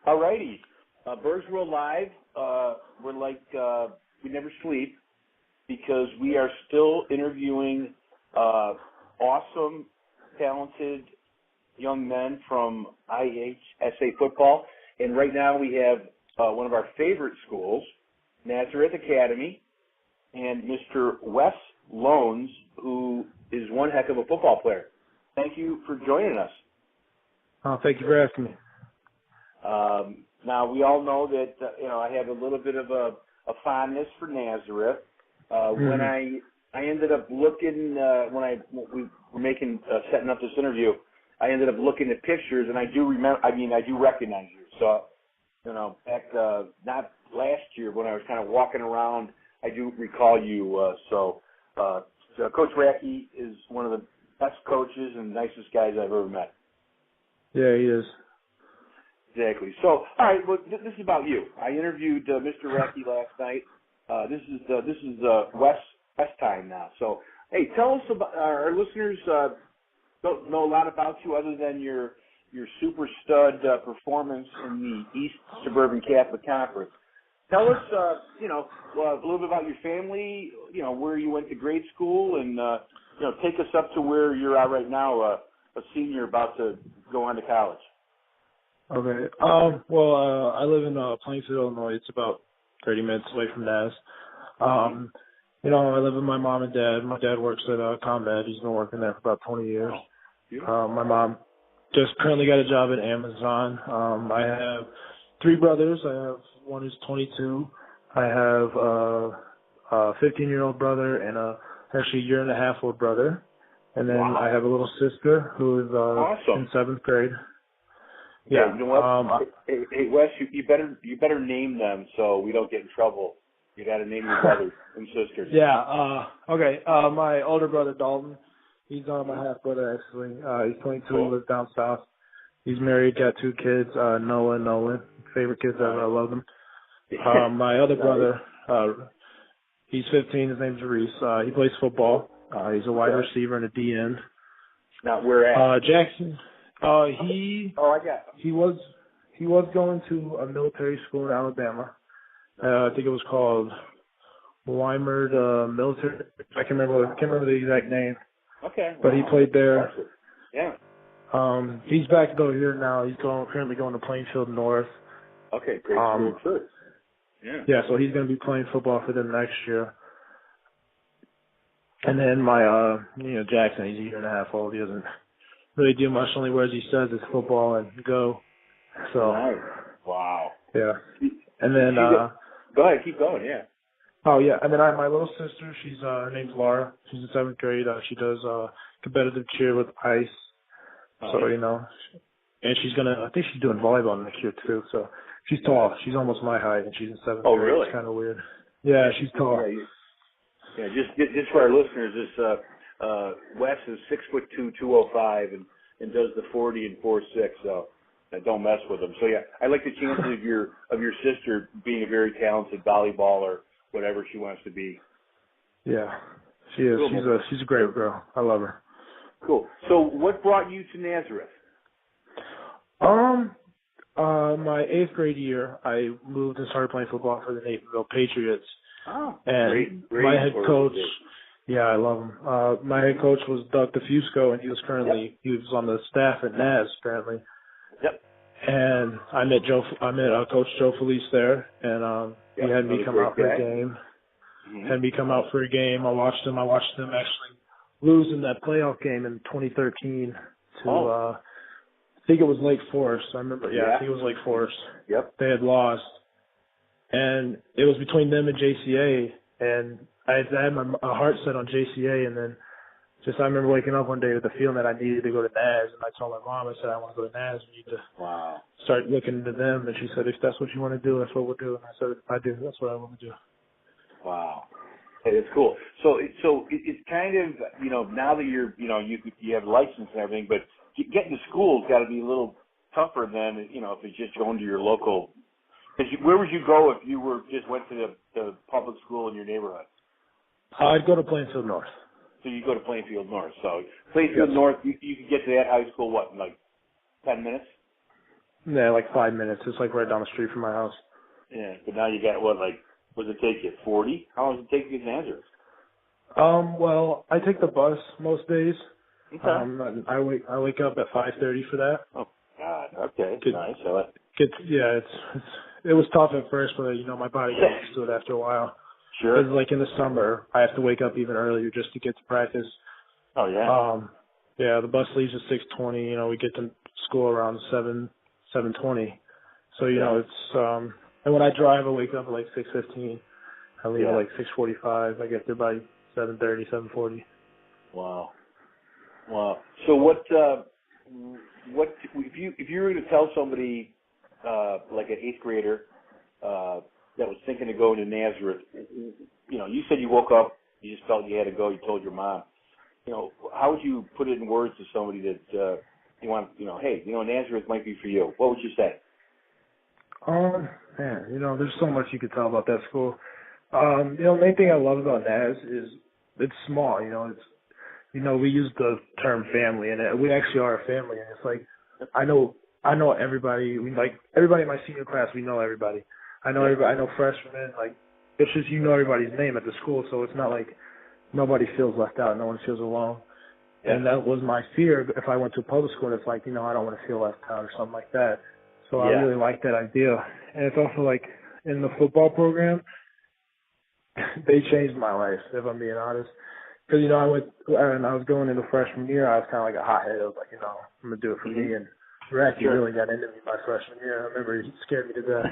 All righty. Bergsworld Live, we're like, we never sleep because we are still interviewing awesome, talented young men from IHSA football. And right now we have one of our favorite schools, Nazareth Academy, and Mr. Wes Lones, who is one heck of a football player. Thank you for joining us. Oh, thank you for asking me. Now, we all know that, I have a little bit of a fondness for Nazareth. When I ended up looking, we were setting up this interview, I ended up looking at pictures, and I do recognize you. So, back, not last year when I was kind of walking around, I do recall you. So Coach Racky is one of the best coaches and nicest guys I've ever met. Yeah, he is. Exactly. So, all right. Well, this is about you. I interviewed Mr. Racky last night. This is Wes time now. So, hey, tell us about our listeners. Don't know a lot about you other than your super stud performance in the East Suburban Catholic Conference. Tell us, a little bit about your family. Where you went to grade school, and take us up to where you're at right now, a senior about to go on to college. Okay. I live in Plainfield, Illinois. It's about 30 minutes away from Naz. I live with my mom and dad. My dad works at ComEd. He's been working there for about 20 years. My mom just currently got a job at Amazon. I have 3 brothers. I have one who's 22. I have a 15-year-old brother and actually a year-and-a-half-old brother. And then I have a little sister who is in 7th grade. Yeah. You know what? Hey, Wes, you better name them so we don't get in trouble. You got to name your brothers and sisters. Yeah. Okay. My older brother Dalton, he's my half brother actually. He's 22. Cool. He lives down south. He's married, got 2 kids. Noah and Nolan, favorite kids ever. I love them. My other brother, he's 15. His name's Reese. He plays football. He's a wide receiver and a D end. Now where at? Jackson. He was going to a military school in Alabama. I think it was called Weimar Military. I can't remember the exact name. Okay. But he played there. Yeah. He's back though here now. He's currently going to Plainfield North. Okay, great school too. Yeah. Yeah, so he's going to be playing football for them next year. And then my Jackson, he's a year-and-a-half old. He doesn't really do much. Only words he says is football and go. So. Nice. Wow. Yeah. And then. Go ahead, keep going. Yeah. Oh yeah, and then I have my little sister. She's her name's Laura. She's in 7th grade. She does competitive cheer with ice. So and I think she's doing volleyball next year too. So she's tall. She's almost my height, and she's in 7th grade. Oh really? It's kind of weird. Yeah, she's tall. Yeah, just for our listeners, this Wes is 6'2", 205, and does the 40 and 4.6. So don't mess with him. So yeah, I like the chances of your sister being a very talented volleyball or whatever she wants to be. Yeah, she is. Cool. She's a great girl. I love her. Cool. So what brought you to Nazareth? My 8th grade year, I moved and started playing football for the Naperville Patriots. Oh, and great my head coach, yeah, I love him. My head coach was Doug DeFusco, and he was on the staff at Naz apparently. Yep. And I met Coach Joe Felice there, and he had me come out for a game. Mm-hmm. Had me come out for a game. I watched them actually lose in that playoff game in 2013 to I think it was Lake Forest. I remember. Yeah, I think it was Lake Forest. Yep. They had lost. And it was between them and JCA, and I had my heart set on JCA, and then I remember waking up one day with the feeling that I needed to go to Naz, and I told my mom, I said, I want to go to Naz. We need to start looking into them. And she said, if that's what you want to do, that's what we'll do. And I said, I do. That's what I want to do. Wow. Hey, that's cool. So it's kind of, now that you have a license and everything, but getting to school's got to be a little tougher than, if it's just going to your local. Where would you go if you went to the public school in your neighborhood? I'd go to Plainfield North. So you go to Plainfield North. So Plainfield North, you could get to that high school, in like 10 minutes? Yeah, like 5 minutes. It's like right down the street from my house. Yeah, but now you got what does it take you 40? How long does it take to get to Nazareth? Well, I take the bus most days. Okay. I wake up at 5:30 for that. Oh God. Okay. Nice. It was tough at first, but my body got used to it after a while. Sure. Because like in the summer, I have to wake up even earlier just to get to practice. Oh yeah. Yeah, the bus leaves at 6:20. We get to school around 7:20. So it's and when I drive, I wake up at like 6:15. I leave at like 6:45. I get there by 7:30, 7:40. Wow. So what if you were to tell somebody like an 8th grader that was thinking of going to Nazareth, you said you woke up, you just felt you had to go, you told your mom. How would you put it in words to somebody that you want, hey, Nazareth might be for you? What would you say? Man, there's so much you could tell about that school. Main thing I love about Naz is it's small. We use the term family, and we actually are a family. And it's like I know everybody. Everybody in my senior class. We know everybody. I know everybody. I know freshmen. Like it's just everybody's name at the school, so it's not like nobody feels left out. No one feels alone. Yeah. And that was my fear if I went to public school. It's like I don't want to feel left out or something like that. So I really like that idea. And it's also like in the football program, they changed my life, if I'm being honest. Because, I was going into freshman year, I was kind of like a hothead. I was like, I'm going to do it for me. And Racky really got into me my freshman year. I remember he scared me to death.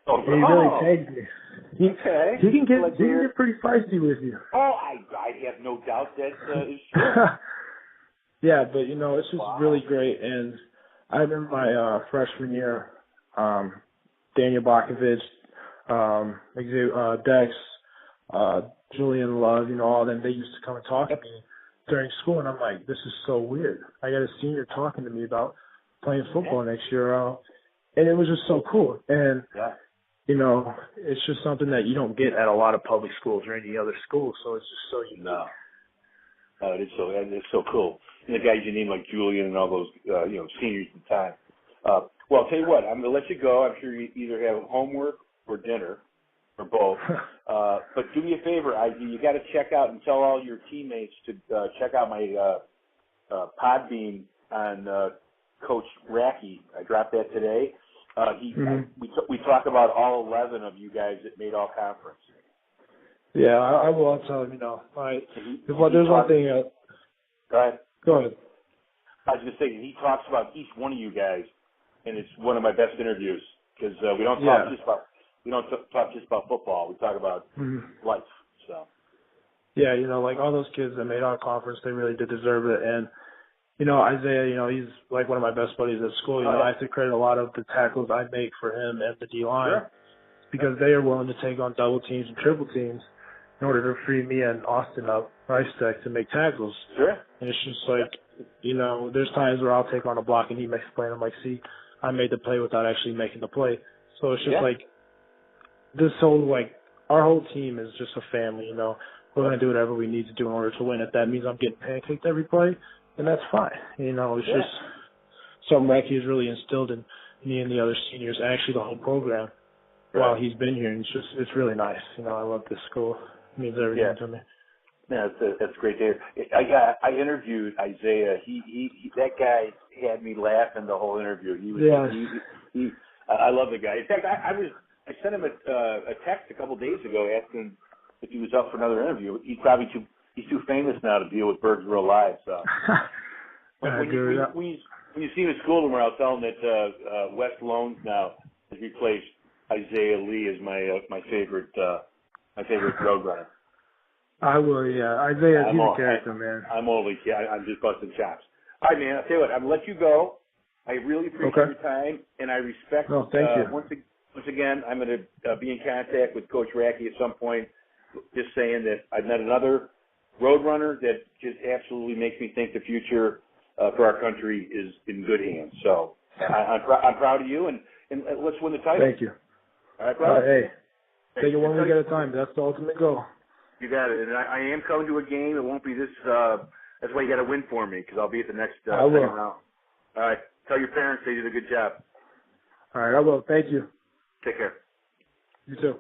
And he really changed me. He can get pretty feisty with you. Oh, I have no doubt that is true. Yeah, but, it's just really great. And I remember my freshman year, Daniel Bakovich, Dex, Julian Love, all of them, they used to come and talk to me during school, and I'm like, this is so weird. I got a senior talking to me about playing football next year, and it was just so cool. And, it's just something that you don't get at a lot of public schools or any other school, so it's just so unique. No, it's so cool. And the guys you name like Julian and all those, seniors in time. Well, I'll tell you what, I'm going to let you go. I'm sure you either have homework or dinner or both. But do me a favor. You got to check out and tell all your teammates to check out my Podbean on Coach Racky. I dropped that today. We talk about all 11 of you guys that made all conference. Yeah, I will. I'll tell him, All right. There's one thing. Go ahead. Go ahead. I was going to say, he talks about each one of you guys, and it's one of my best interviews because we don't talk just about football. We talk about life. So. Yeah, like all those kids that made our conference, they really did deserve it. And Isaiah, he's like one of my best buddies at school. I have to credit a lot of the tackles I make for him and the D-line because they are willing to take on double teams and triple teams in order to free me and Austin up, Rice-Tech, to make tackles. Sure. And it's just like, there's times where I'll take on a block and he makes a play, and I'm like, see, I made the play without actually making the play. So it's just like this whole, our whole team is just a family, We're going to do whatever we need to do in order to win. If that means I'm getting pancaked every play, then that's fine. It's just something Racky has really instilled in me and the other seniors, actually the whole program, while he's been here. And it's really nice. I love this school. It means everything to me. Yeah, that's great to hear. I interviewed Isaiah. He that guy had me laughing the whole interview. I love the guy. In fact, I sent him a text a couple days ago asking if he was up for another interview. He's too famous now to deal with bergsworld.live. So when you see him at school tomorrow, I'll tell him that Wes Lones now has replaced Isaiah Lee as my favorite roadrunner. I will, yeah. Isaiah, he's a character, man. I'm just busting chops. All right, man. I'll tell you what. I'm going to let you go. I really appreciate your time, and I respect. Oh, thank you. Once again, I'm going to be in contact with Coach Racky at some point. Just saying that I've met another roadrunner that just absolutely makes me think the future for our country is in good hands. So I'm proud of you, and let's win the title. Thank you. All right, brother. Hey, take it 1 week at a time. That's the ultimate goal. You got it. And I am coming to a game. It won't be this. That's why you got to win for me, because I'll be at the next second round. All right. Tell your parents they did a good job. All right, I will. Thank you. Take care. You too.